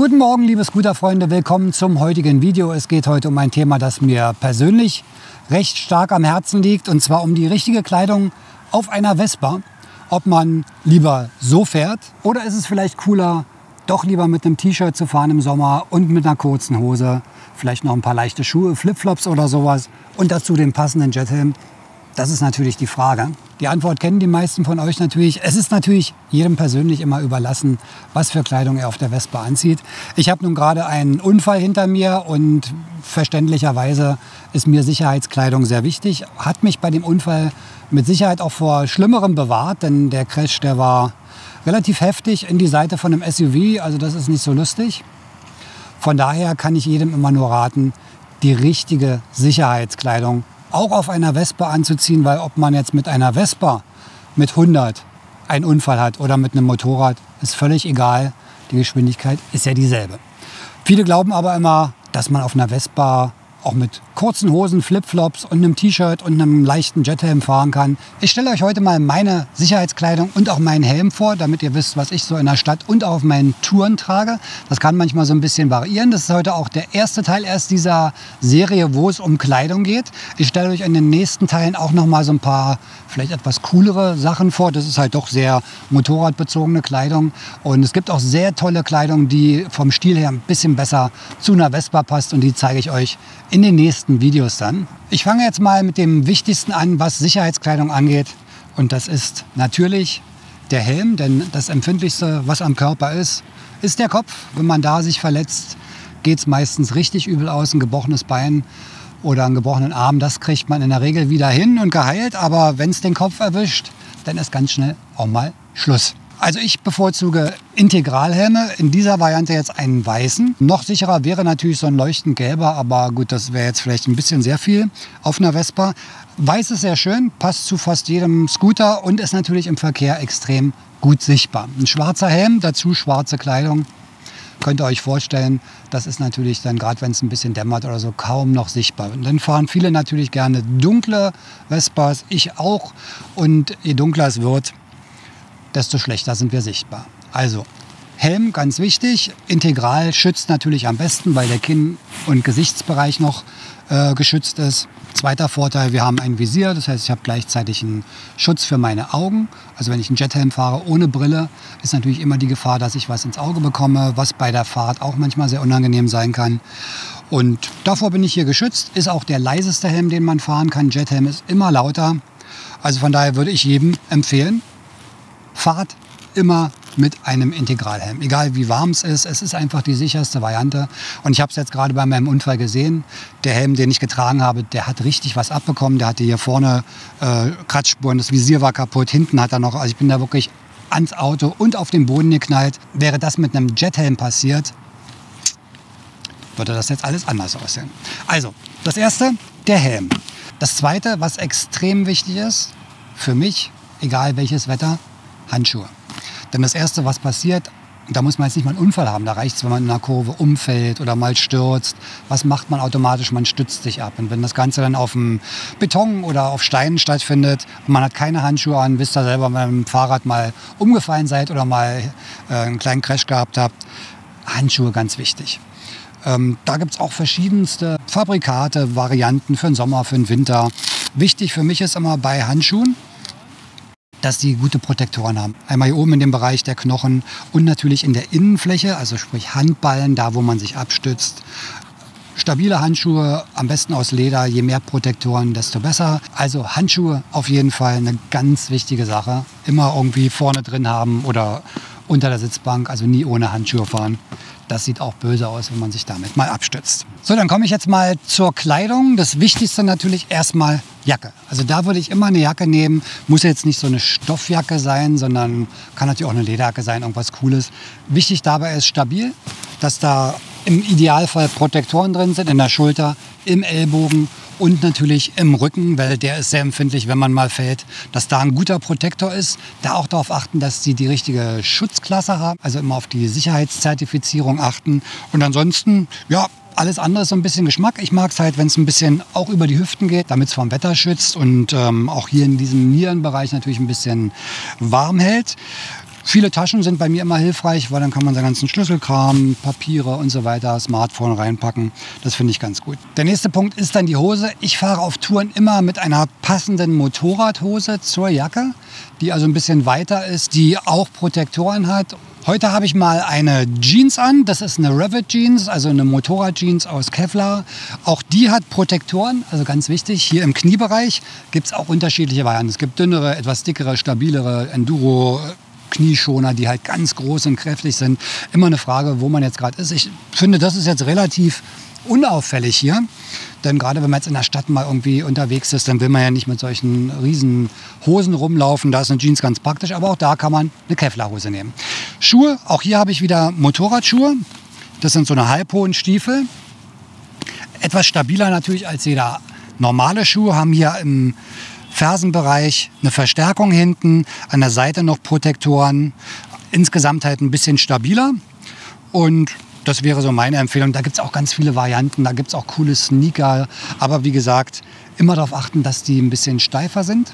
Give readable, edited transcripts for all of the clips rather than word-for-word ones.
Guten Morgen, liebe Scooterfreunde, willkommen zum heutigen Video. Es geht heute um ein Thema, das mir persönlich recht stark am Herzen liegt, und zwar um die richtige Kleidung auf einer Vespa. Ob man lieber so fährt oder ist es vielleicht cooler, doch lieber mit einem T-Shirt zu fahren im Sommer und mit einer kurzen Hose, vielleicht noch ein paar leichte Schuhe, Flipflops oder sowas und dazu den passenden Jethelm. Das ist natürlich die Frage. Die Antwort kennen die meisten von euch natürlich. Es ist natürlich jedem persönlich immer überlassen, was für Kleidung er auf der Vespa anzieht. Ich habe nun gerade einen Unfall hinter mir und verständlicherweise ist mir Sicherheitskleidung sehr wichtig. Hat mich bei dem Unfall mit Sicherheit auch vor Schlimmerem bewahrt, denn der Crash, der war relativ heftig in die Seite von einem SUV. Also das ist nicht so lustig. Von daher kann ich jedem immer nur raten, die richtige Sicherheitskleidung auch auf einer Vespa anzuziehen, weil ob man jetzt mit einer Vespa mit 100 einen Unfall hat oder mit einem Motorrad, ist völlig egal. Die Geschwindigkeit ist ja dieselbe. Viele glauben aber immer, dass man auf einer Vespa auch mit kurzen Hosen, Flipflops und einem T-Shirt und einem leichten Jethelm fahren kann. Ich stelle euch heute mal meine Sicherheitskleidung und auch meinen Helm vor, damit ihr wisst, was ich so in der Stadt und auch auf meinen Touren trage. Das kann manchmal so ein bisschen variieren. Das ist heute auch der erste Teil erst dieser Serie, wo es um Kleidung geht. Ich stelle euch in den nächsten Teilen auch noch mal so ein paar vielleicht etwas coolere Sachen vor. Das ist halt doch sehr motorradbezogene Kleidung. Und es gibt auch sehr tolle Kleidung, die vom Stil her ein bisschen besser zu einer Vespa passt. Und die zeige ich euch in den nächsten Videos dann. Ich fange jetzt mal mit dem Wichtigsten an, was Sicherheitskleidung angeht. Und das ist natürlich der Helm, denn das Empfindlichste, was am Körper ist der Kopf. Wenn man da sich verletzt, geht es meistens richtig übel aus. Ein gebrochenes Bein oder einen gebrochenen Arm, das kriegt man in der Regel wieder hin und geheilt. Aber wenn es den Kopf erwischt, dann ist ganz schnell auch mal Schluss. Also ich bevorzuge Integralhelme, in dieser Variante jetzt einen weißen. Noch sicherer wäre natürlich so ein leuchtend gelber, aber gut, das wäre jetzt vielleicht ein bisschen sehr viel auf einer Vespa. Weiß ist sehr schön, passt zu fast jedem Scooter und ist natürlich im Verkehr extrem gut sichtbar. Ein schwarzer Helm, dazu schwarze Kleidung. Könnt ihr euch vorstellen, das ist natürlich dann, gerade wenn es ein bisschen dämmert oder so, kaum noch sichtbar. Und dann fahren viele natürlich gerne dunkle Vespas, ich auch. Und je dunkler es wird, desto schlechter sind wir sichtbar. Also Helm, ganz wichtig. Integral schützt natürlich am besten, weil der Kinn- und Gesichtsbereich noch geschützt ist. Zweiter Vorteil, wir haben ein Visier, das heißt, ich habe gleichzeitig einen Schutz für meine Augen. Also wenn ich einen Jethelm fahre ohne Brille, ist natürlich immer die Gefahr, dass ich was ins Auge bekomme, was bei der Fahrt auch manchmal sehr unangenehm sein kann. Und davor bin ich hier geschützt. Ist auch der leiseste Helm, den man fahren kann. Jethelm ist immer lauter. Also von daher würde ich jedem empfehlen, fahrt immer mit einem Integralhelm. Egal wie warm es ist einfach die sicherste Variante. Und ich habe es jetzt gerade bei meinem Unfall gesehen. Der Helm, den ich getragen habe, der hat richtig was abbekommen. Der hatte hier vorne Kratzspuren, das Visier war kaputt, hinten hat er noch, also ich bin da wirklich ans Auto und auf den Boden geknallt. Wäre das mit einem Jethelm passiert, würde das jetzt alles anders aussehen. Also, das erste, der Helm. Das zweite, was extrem wichtig ist, für mich, egal welches Wetter, Handschuhe. Denn das Erste, was passiert, da muss man jetzt nicht mal einen Unfall haben. Da reicht es, wenn man in einer Kurve umfällt oder mal stürzt. Was macht man automatisch? Man stützt sich ab. Und wenn das Ganze dann auf dem Beton oder auf Steinen stattfindet und man hat keine Handschuhe an, wisst ihr selber, wenn ihr mit dem Fahrrad mal umgefallen seid oder mal einen kleinen Crash gehabt habt. Handschuhe ganz wichtig. Da gibt es auch verschiedenste Fabrikate, Varianten für den Sommer, für den Winter. Wichtig für mich ist immer bei Handschuhen, dass die gute Protektoren haben. Einmal hier oben in dem Bereich der Knochen und natürlich in der Innenfläche, also sprich Handballen, da wo man sich abstützt. Stabile Handschuhe, am besten aus Leder, je mehr Protektoren, desto besser. Also Handschuhe auf jeden Fall eine ganz wichtige Sache. Immer irgendwie vorne drin haben oder unter der Sitzbank, also nie ohne Handschuhe fahren. Das sieht auch böse aus, wenn man sich damit mal abstützt. So, dann komme ich jetzt mal zur Kleidung. Das Wichtigste natürlich erstmal Jacke. Also da würde ich immer eine Jacke nehmen. Muss jetzt nicht so eine Stoffjacke sein, sondern kann natürlich auch eine Lederjacke sein, irgendwas Cooles. Wichtig dabei ist stabil, dass da im Idealfall Protektoren drin sind, in der Schulter, im Ellbogen und natürlich im Rücken, weil der ist sehr empfindlich, wenn man mal fällt, dass da ein guter Protektor ist. Da auch darauf achten, dass sie die richtige Schutzklasse haben, also immer auf die Sicherheitszertifizierung achten. Und ansonsten, ja, alles andere ist so ein bisschen Geschmack. Ich mag es halt, wenn es ein bisschen auch über die Hüften geht, damit es vom Wetter schützt und auch hier in diesem Nierenbereich natürlich ein bisschen warm hält. Viele Taschen sind bei mir immer hilfreich, weil dann kann man seinen ganzen Schlüsselkram, Papiere und so weiter, Smartphone reinpacken. Das finde ich ganz gut. Der nächste Punkt ist dann die Hose. Ich fahre auf Touren immer mit einer passenden Motorradhose zur Jacke, die also ein bisschen weiter ist, die auch Protektoren hat. Heute habe ich mal eine Jeans an. Das ist eine Revit Jeans, also eine Motorradjeans aus Kevlar. Auch die hat Protektoren, also ganz wichtig. Hier im Kniebereich gibt es auch unterschiedliche Varianten. Es gibt dünnere, etwas dickere, stabilere Enduro Knieschoner, die halt ganz groß und kräftig sind. Immer eine Frage, wo man jetzt gerade ist. Ich finde, das ist jetzt relativ unauffällig hier. Denn gerade wenn man jetzt in der Stadt mal irgendwie unterwegs ist, dann will man ja nicht mit solchen riesen Hosen rumlaufen. Da ist eine Jeans ganz praktisch, aber auch da kann man eine Kevlarhose nehmen. Schuhe, auch hier habe ich wieder Motorradschuhe. Das sind so eine halbhohen Stiefel. Etwas stabiler natürlich als jeder normale Schuh. Haben hier im Fersenbereich eine Verstärkung hinten, an der Seite noch Protektoren. Insgesamt halt ein bisschen stabiler. Und das wäre so meine Empfehlung. Da gibt es auch ganz viele Varianten, da gibt es auch coole Sneaker. Aber wie gesagt, immer darauf achten, dass die ein bisschen steifer sind,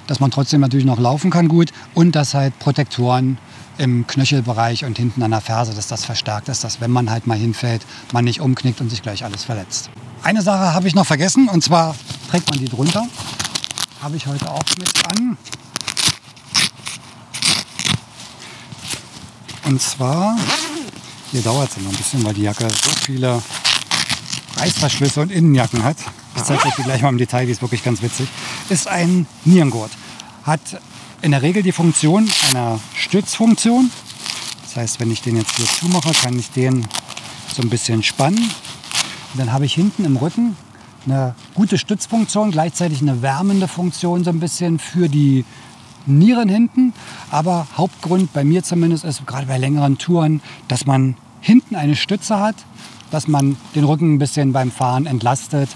dass man trotzdem natürlich noch laufen kann gut und dass halt Protektoren im Knöchelbereich und hinten an der Ferse, dass das verstärkt ist, dass wenn man halt mal hinfällt, man nicht umknickt und sich gleich alles verletzt. Eine Sache habe ich noch vergessen und zwar trägt man die drunter. Habe ich heute auch mit an. Und zwar, hier dauert es noch ein bisschen, weil die Jacke so viele Reißverschlüsse und Innenjacken hat. Ich zeige euch die gleich mal im Detail, die ist wirklich ganz witzig. Ist ein Nierengurt. Hat in der Regel die Funktion einer Stützfunktion. Das heißt, wenn ich den jetzt hier zumache, kann ich den so ein bisschen spannen. Und dann habe ich hinten im Rücken eine gute Stützfunktion, gleichzeitig eine wärmende Funktion so ein bisschen für die Nieren hinten. Aber Hauptgrund bei mir zumindest ist, gerade bei längeren Touren, dass man hinten eine Stütze hat, dass man den Rücken ein bisschen beim Fahren entlastet.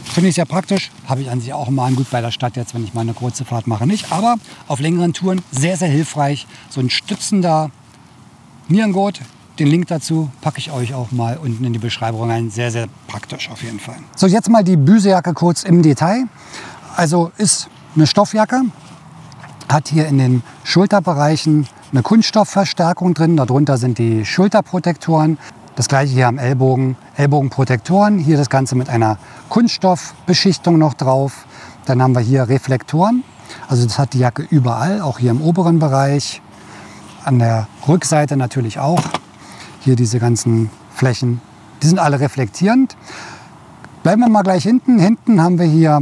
Finde ich sehr praktisch. Habe ich an sich auch mal gut bei der Stadt jetzt, wenn ich mal eine kurze Fahrt mache, nicht. Aber auf längeren Touren sehr, sehr hilfreich. So ein stützender Nierengurt. Den Link dazu packe ich euch auch mal unten in die Beschreibung rein. Sehr, sehr praktisch auf jeden Fall. So, jetzt mal die Büsejacke kurz im Detail. Also ist eine Stoffjacke, hat hier in den Schulterbereichen eine Kunststoffverstärkung drin. Darunter sind die Schulterprotektoren. Das gleiche hier am Ellbogen, Ellbogenprotektoren. Hier das Ganze mit einer Kunststoffbeschichtung noch drauf. Dann haben wir hier Reflektoren. Also das hat die Jacke überall, auch hier im oberen Bereich. An der Rückseite natürlich auch. Hier diese ganzen Flächen, die sind alle reflektierend. Bleiben wir mal gleich hinten. Hinten haben wir hier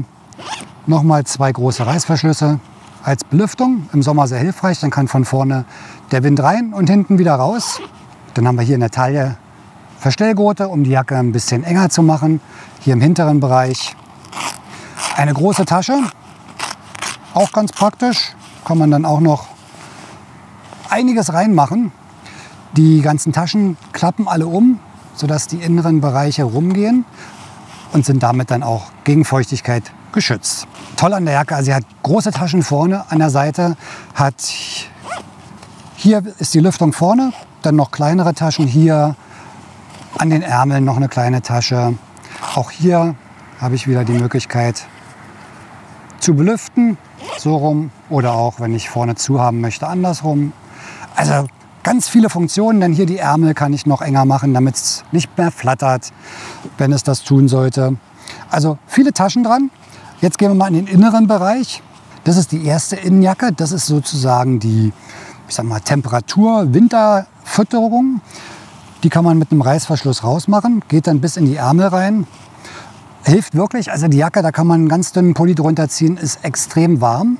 nochmal 2 große Reißverschlüsse als Belüftung. Im Sommer sehr hilfreich. Dann kann von vorne der Wind rein und hinten wieder raus. Dann haben wir hier in der Taille Verstellgurte, um die Jacke ein bisschen enger zu machen. Hier im hinteren Bereich eine große Tasche. Auch ganz praktisch. Kann man dann auch noch einiges reinmachen. Die ganzen Taschen klappen alle um, sodass die inneren Bereiche rumgehen und sind damit dann auch gegen Feuchtigkeit geschützt. Toll an der Jacke, also sie hat große Taschen vorne an der Seite, hier ist die Lüftung vorne, dann noch kleinere Taschen, hier an den Ärmeln noch eine kleine Tasche. Auch hier habe ich wieder die Möglichkeit zu belüften, so rum, oder auch, wenn ich vorne zu haben möchte, andersrum. Also ganz viele Funktionen, denn hier die Ärmel kann ich noch enger machen, damit es nicht mehr flattert, wenn es das tun sollte. Also viele Taschen dran. Jetzt gehen wir mal in den inneren Bereich. Das ist die erste Innenjacke. Das ist sozusagen die, ich sag mal, Temperatur-Winterfütterung. Die kann man mit einem Reißverschluss rausmachen, geht dann bis in die Ärmel rein. Hilft wirklich. Also die Jacke, da kann man einen ganz dünnen Pulli drunter ziehen, ist extrem warm,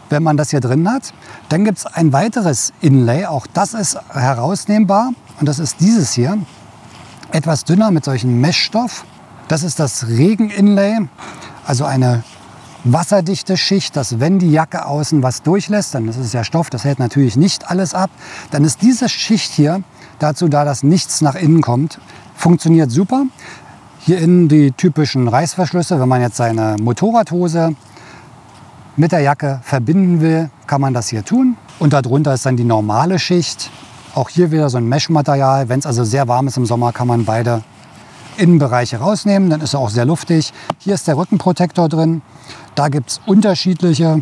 wenn man das hier drin hat. Dann gibt es ein weiteres Inlay, auch das ist herausnehmbar. Und das ist dieses hier, etwas dünner mit solchen Meshstoff. Das ist das Regen-Inlay, also eine wasserdichte Schicht, dass wenn die Jacke außen was durchlässt, dann ist es ja Stoff, das hält natürlich nicht alles ab, dann ist diese Schicht hier dazu da, dass nichts nach innen kommt. Funktioniert super. Hier innen die typischen Reißverschlüsse, wenn man jetzt seine Motorradhose mit der Jacke verbinden will, kann man das hier tun. Und darunter ist dann die normale Schicht. Auch hier wieder so ein Mesh-Material. Wenn es also sehr warm ist im Sommer, kann man beide Innenbereiche rausnehmen. Dann ist er auch sehr luftig. Hier ist der Rückenprotektor drin. Da gibt es unterschiedliche.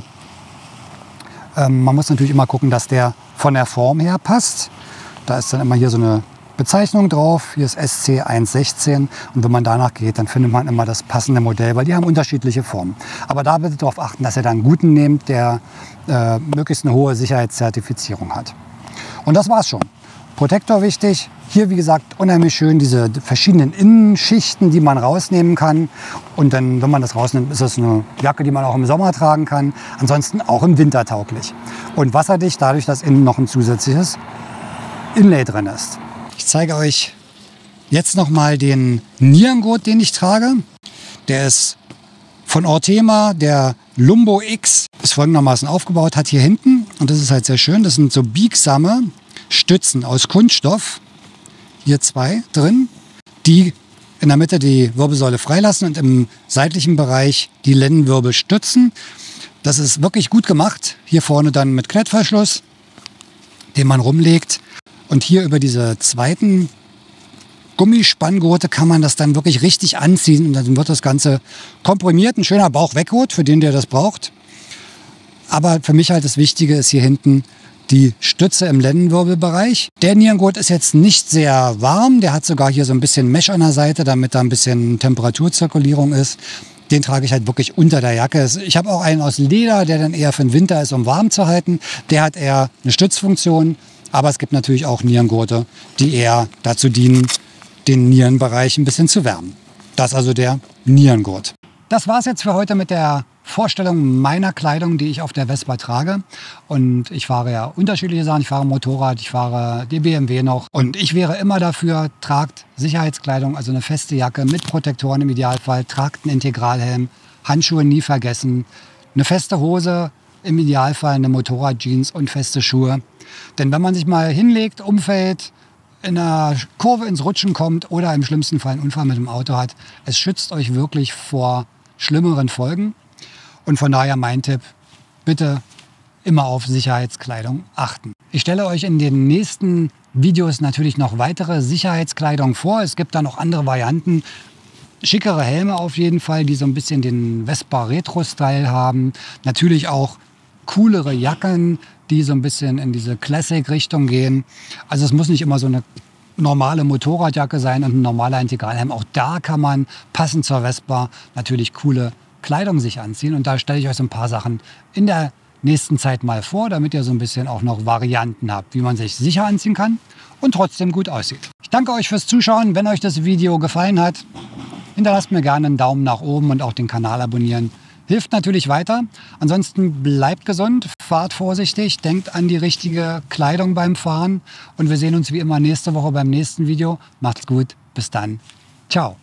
Man muss natürlich immer gucken, dass der von der Form her passt. Da ist dann immer hier so eine Bezeichnung drauf. Hier ist SC 116 und wenn man danach geht, dann findet man immer das passende Modell, weil die haben unterschiedliche Formen. Aber da bitte darauf achten, dass ihr dann einen guten nehmt, der möglichst eine hohe Sicherheitszertifizierung hat. Und das war's schon. Protektor wichtig. Hier, wie gesagt, unheimlich schön diese verschiedenen Innenschichten, die man rausnehmen kann. Und dann, wenn man das rausnimmt, ist es eine Jacke, die man auch im Sommer tragen kann. Ansonsten auch im Winter tauglich. Und wasserdicht, dadurch, dass innen noch ein zusätzliches Inlay drin ist. Ich zeige euch jetzt noch mal den Nierengurt, den ich trage. Der ist von Ortema, der Lumbo X. Ist folgendermaßen aufgebaut, hat hier hinten, und das ist halt sehr schön, das sind so biegsame Stützen aus Kunststoff. Hier 2 drin, die in der Mitte die Wirbelsäule freilassen und im seitlichen Bereich die Lendenwirbel stützen. Das ist wirklich gut gemacht. Hier vorne dann mit Klettverschluss, den man rumlegt. Und hier über diese zweiten Gummispanngurte kann man das dann wirklich richtig anziehen. Und dann wird das Ganze komprimiert. Ein schöner Bauch-Weggurt für den, der das braucht. Aber für mich halt das Wichtige ist hier hinten die Stütze im Lendenwirbelbereich. Der Nierengurt ist jetzt nicht sehr warm. Der hat sogar hier so ein bisschen Mesh an der Seite, damit da ein bisschen Temperaturzirkulierung ist. Den trage ich halt wirklich unter der Jacke. Ich habe auch einen aus Leder, der dann eher für den Winter ist, um warm zu halten. Der hat eher eine Stützfunktion. Aber es gibt natürlich auch Nierengurte, die eher dazu dienen, den Nierenbereich ein bisschen zu wärmen. Das ist also der Nierengurt. Das war es jetzt für heute mit der Vorstellung meiner Kleidung, die ich auf der Vespa trage. Und ich fahre ja unterschiedliche Sachen. Ich fahre Motorrad, ich fahre die BMW noch. Und ich wäre immer dafür, tragt Sicherheitskleidung, also eine feste Jacke mit Protektoren im Idealfall, tragt einen Integralhelm, Handschuhe nie vergessen, eine feste Hose, im Idealfall eine Motorradjeans und feste Schuhe. Denn wenn man sich mal hinlegt, umfällt, in einer Kurve ins Rutschen kommt oder im schlimmsten Fall einen Unfall mit dem Auto hat, es schützt euch wirklich vor schlimmeren Folgen. Und von daher mein Tipp, bitte immer auf Sicherheitskleidung achten. Ich stelle euch in den nächsten Videos natürlich noch weitere Sicherheitskleidung vor. Es gibt da noch andere Varianten. Schickere Helme auf jeden Fall, die so ein bisschen den Vespa Retro-Style haben. Natürlich auch coolere Jacken, die so ein bisschen in diese Classic-Richtung gehen. Also es muss nicht immer so eine normale Motorradjacke sein und ein normaler Integralhelm. Auch da kann man passend zur Vespa natürlich coole Kleidung sich anziehen. Und da stelle ich euch so ein paar Sachen in der nächsten Zeit mal vor, damit ihr so ein bisschen auch noch Varianten habt, wie man sich sicher anziehen kann und trotzdem gut aussieht. Ich danke euch fürs Zuschauen. Wenn euch das Video gefallen hat, hinterlasst mir gerne einen Daumen nach oben und auch den Kanal abonnieren. Hilft natürlich weiter. Ansonsten bleibt gesund, fahrt vorsichtig, denkt an die richtige Kleidung beim Fahren. Und wir sehen uns wie immer nächste Woche beim nächsten Video. Macht's gut, bis dann. Ciao.